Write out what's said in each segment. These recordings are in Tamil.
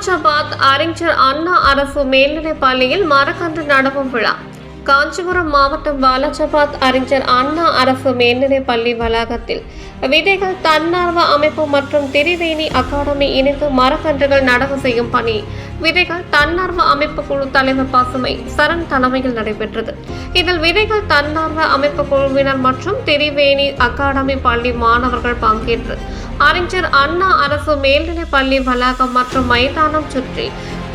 வாலாஜாபாத் அறிஞர் அண்ணா அரசு மேல்நிலைப் பள்ளியில் மரக்கன்று நடவும் விழா. காஞ்சிபுரம் மாவட்டம் வாலாஜாபாத் அறிஞர் அண்ணா அரசு மேல்நிலைப் பள்ளி வளாகத்தில் விதைகள் தன்னார்வ அமைப்பு மற்றும் திரிவேணி அகாடமி இணைந்து மரக்கன்றுகள் நடவு செய்யும் பணி விதைகள் தன்னார்வ அமைப்பு குழு தலைவர் பசுமை சரண் தலைமையில் நடைபெற்றது. இதில் விதைகள் தன்னார்வ அமைப்பு குழுவினர் மற்றும் திரிவேணி அகாடமி பள்ளி மாணவர்கள் பங்கேற்று அறிஞர் அண்ணா அரசு மேல்நிலைப் பள்ளி வளாகம் மற்றும் மைதானம் சுற்றி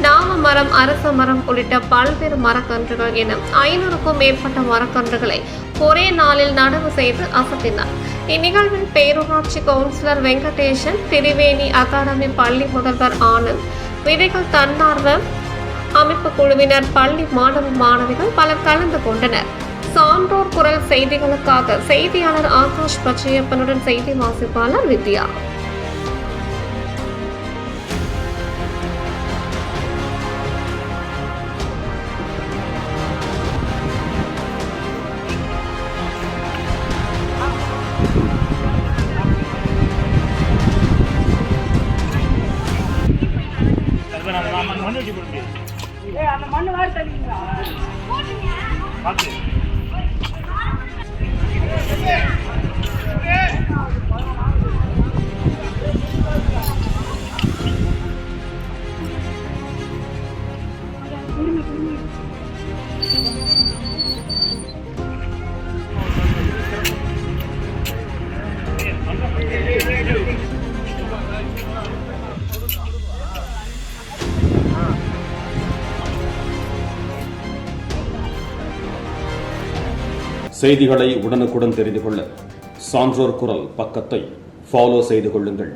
நாம மரம், அரச மரம் உள்ளிட்ட பல்வேறு மரக்கன்றுகள் என 500க்கும் மேற்பட்ட மரக்கன்றுகளை ஒரே நாளில் நடவு செய்து அசத்தினார். இந்நிகழ்வில் பேரூராட்சி கவுன்சிலர் வெங்கடேசன், திரிவேணி அகாடமி பள்ளி முதல்வர் ஆனந்த், விதைகள் தன்னார்வ அமைப்பு குழுவினர், பள்ளி மாணவ மாணவிகள் பலர் கலந்து கொண்டனர். சான்றோர் குரல் செய்திகளுக்காக செய்தியாளர் ஆகாஷ் பச்சையப்பனுடன் செய்தி வாசிப்பாளர் வித்யா. அந்த மண்ணு வாரி தள்ளிங்களா செய்திகளை உடனுக்குடன் தெரிந்து கொள்ள சான்றோர் குரல் பக்கத்தை ஃபாலோ செய்து கொள்ளுங்கள்.